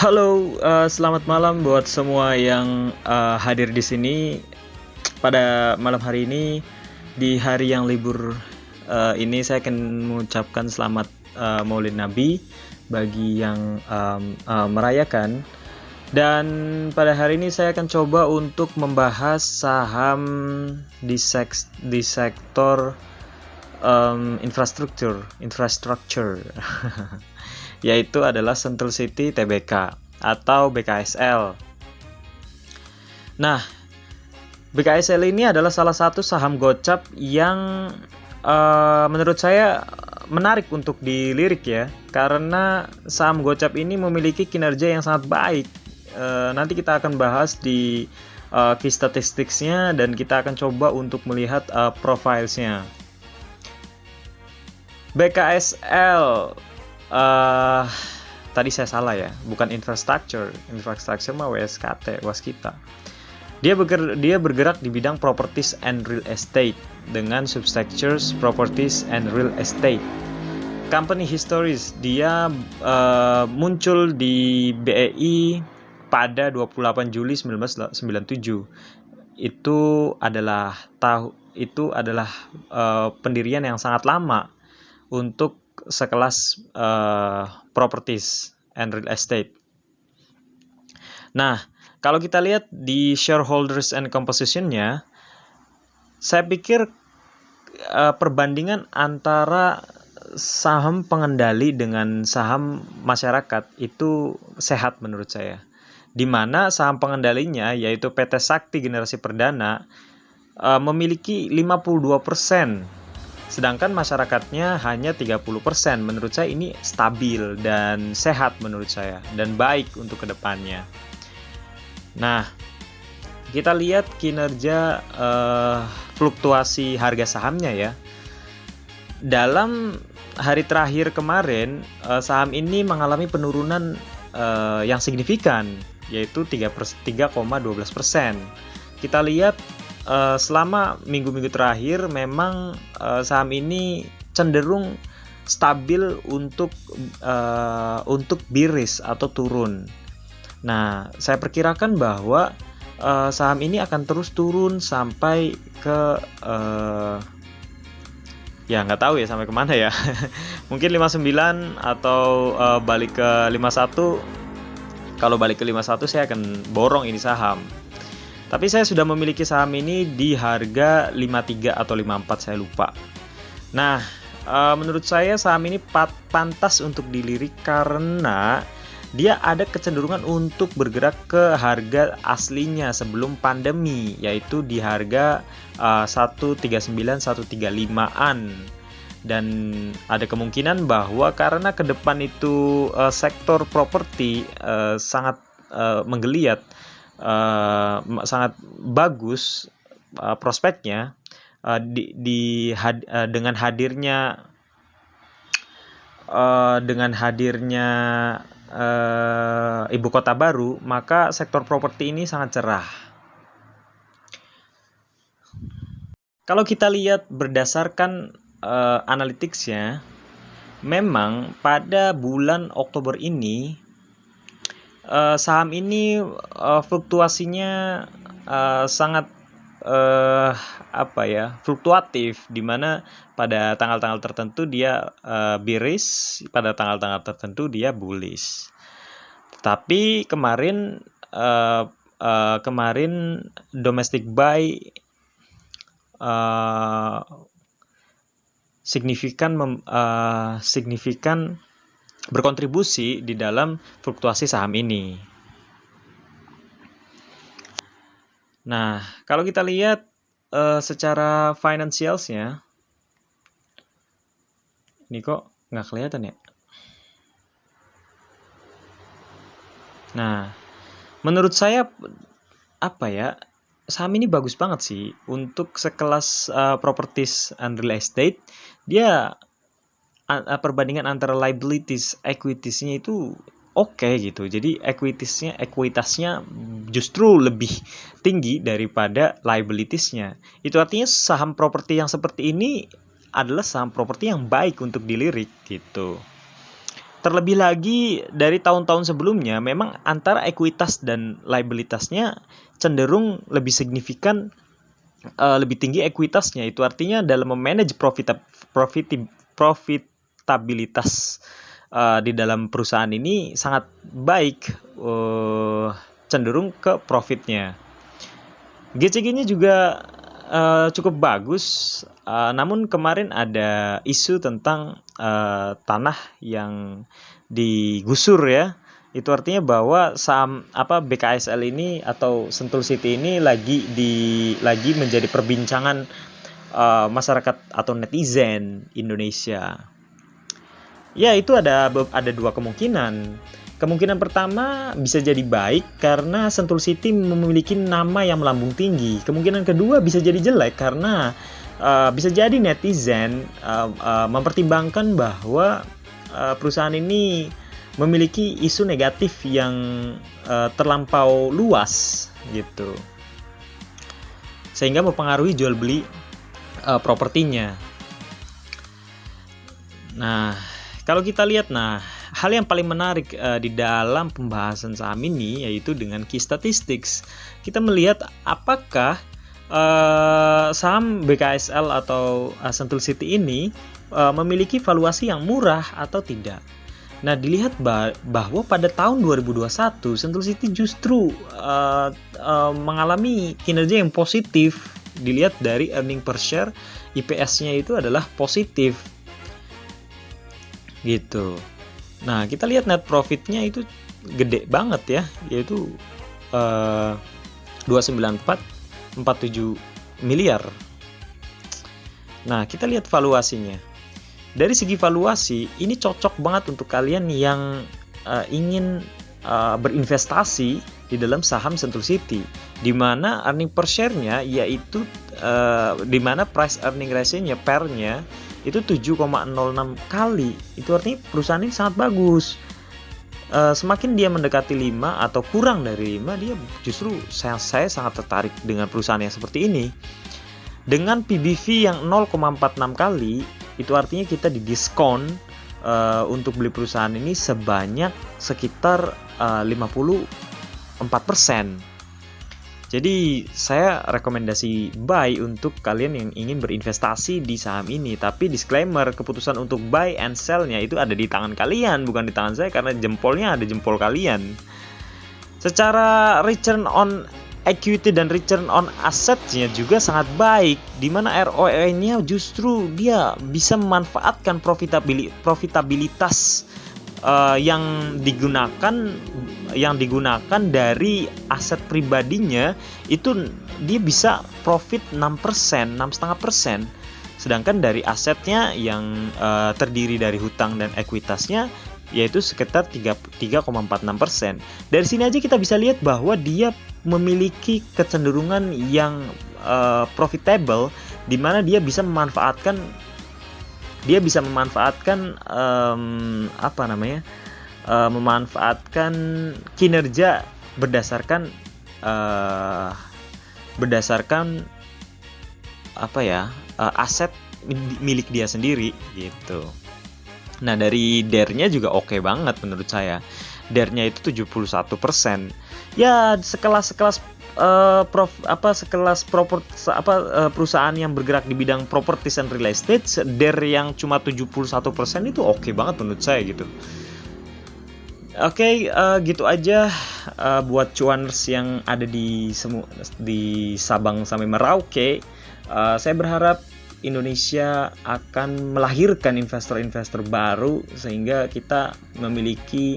Halo, selamat malam buat semua yang hadir di sini pada malam hari ini. Di hari yang libur ini saya akan mengucapkan selamat Maulid Nabi bagi yang merayakan. Dan pada hari ini saya akan coba untuk membahas saham di sektor infrastruktur yaitu adalah Sentul City Tbk atau BKSL. Nah, BKSL ini adalah salah satu saham gocap yang menurut saya menarik untuk dilirik ya, karena saham gocap ini memiliki kinerja yang sangat baik. Nanti kita akan bahas di key statisticsnya dan kita akan coba untuk melihat profilesnya. BKSL tadi saya salah ya, bukan infrastructure mah WSKT, waskita. Dia bergerak di bidang properties and real estate dengan subsectors properties and real estate. Company historis, dia muncul di BEI pada 28 Juli 1997. Itu adalah pendirian yang sangat lama untuk sekelas properties and real estate. Nah, kalau kita lihat di shareholders and composition-nya, saya pikir perbandingan antara saham pengendali dengan saham masyarakat itu sehat menurut saya. Di mana saham pengendalinya yaitu PT Sakti Generasi Perdana memiliki 52%. Sedangkan masyarakatnya hanya 30%. Menurut saya ini stabil dan sehat menurut saya, dan baik untuk kedepannya. Nah, kita lihat kinerja fluktuasi harga sahamnya ya. Dalam hari terakhir kemarin, saham ini mengalami penurunan yang signifikan, yaitu 3,12%. Kita lihat selama minggu-minggu terakhir memang saham ini cenderung stabil untuk bearish atau turun. Nah, saya perkirakan bahwa saham ini akan terus turun sampai ke ya nggak tahu ya sampai kemana ya. Mungkin 59 atau balik ke 51. Kalau balik ke 51 saya akan borong ini saham. Tapi saya sudah memiliki saham ini di harga 53 atau 54, saya lupa. Nah, menurut saya saham ini pantas untuk dilirik karena dia ada kecenderungan untuk bergerak ke harga aslinya sebelum pandemi, yaitu di harga 139 135-an. Dan ada kemungkinan bahwa karena ke depan itu sektor properti sangat menggeliat, sangat bagus prospeknya, dengan hadirnya ibu kota baru, maka sektor properti ini sangat cerah. Kalau kita lihat berdasarkan analytics-nya, memang pada bulan Oktober ini saham ini fluktuasinya sangat fluktuatif, di mana pada tanggal-tanggal tertentu dia bearish, pada tanggal-tanggal tertentu dia bullish. Tapi kemarin domestic buy signifikan berkontribusi di dalam fluktuasi saham ini. Nah, kalau kita lihat secara financials-nya, ini kok nggak kelihatan ya? Nah, menurut saya saham ini bagus banget sih untuk sekelas properties and real estate. Dia perbandingan antara liabilities equitiesnya itu oke gitu. Jadi ekuitasnya justru lebih tinggi daripada liabilitiesnya. Itu artinya saham properti yang seperti ini adalah saham properti yang baik untuk dilirik gitu. Terlebih lagi dari tahun-tahun sebelumnya, memang antara ekuitas dan liabilitasnya cenderung lebih signifikan, lebih tinggi ekuitasnya. Itu artinya dalam memanage profitabilitas di dalam perusahaan ini sangat baik, cenderung ke profitnya. GCG-nya juga cukup bagus, namun kemarin ada isu tentang tanah yang digusur ya. Itu artinya bahwa saham BKSL ini atau Sentul City ini lagi menjadi perbincangan masyarakat atau netizen Indonesia. Ya, itu ada dua kemungkinan. Kemungkinan pertama bisa jadi baik karena Sentul City memiliki nama yang melambung tinggi. Kemungkinan kedua bisa jadi jelek karena bisa jadi netizen mempertimbangkan bahwa perusahaan ini memiliki isu negatif yang terlampau luas gitu, sehingga mempengaruhi jual beli propertinya. Nah, kalau kita lihat, hal yang paling menarik di dalam pembahasan saham ini yaitu dengan key statistics. Kita melihat apakah saham BKSL atau Sentul City ini memiliki valuasi yang murah atau tidak. Nah, dilihat bahwa pada tahun 2021 Sentul City justru mengalami kinerja yang positif. Dilihat dari earning per share, EPS-nya itu adalah positif gitu. Nah, kita lihat net profit-nya itu gede banget ya, yaitu 294,47 miliar. Nah, kita lihat valuasinya. Dari segi valuasi, ini cocok banget untuk kalian yang ingin berinvestasi di dalam saham Sentul City, di mana earning per share-nya yaitu di mana price earning ratio-nya per-nya itu 7,06 kali. Itu artinya perusahaan ini sangat bagus. Semakin dia mendekati 5 atau kurang dari 5, dia justru saya sangat tertarik dengan perusahaan yang seperti ini. Dengan PBV yang 0,46 kali, itu artinya kita didiskon untuk beli perusahaan ini sebanyak sekitar 54%. Jadi saya rekomendasi buy untuk kalian yang ingin berinvestasi di saham ini. Tapi disclaimer, keputusan untuk buy and sell-nya itu ada di tangan kalian, bukan di tangan saya, karena jempolnya ada jempol kalian. Secara return on equity dan return on asset-nya juga sangat baik, di mana ROE-nya justru dia bisa memanfaatkan profitabilitas yang digunakan dari aset pribadinya, itu dia bisa profit 6%, 6,5%. Sedangkan dari asetnya yang terdiri dari hutang dan ekuitasnya yaitu sekitar 3,46%. Dari sini aja kita bisa lihat bahwa dia memiliki kecenderungan yang profitable, di mana dia bisa memanfaatkan memanfaatkan kinerja berdasarkan aset milik dia sendiri gitu. Nah, dari DER-nya juga oke banget menurut saya. DER-nya itu 71%. Ya, sekelas perusahaan yang bergerak di bidang properties and real estate, DER yang cuma 71% itu oke banget menurut saya gitu. Oke, gitu aja buat cuaners yang ada di Sabang sampai Merauke. Saya berharap Indonesia akan melahirkan investor-investor baru sehingga kita memiliki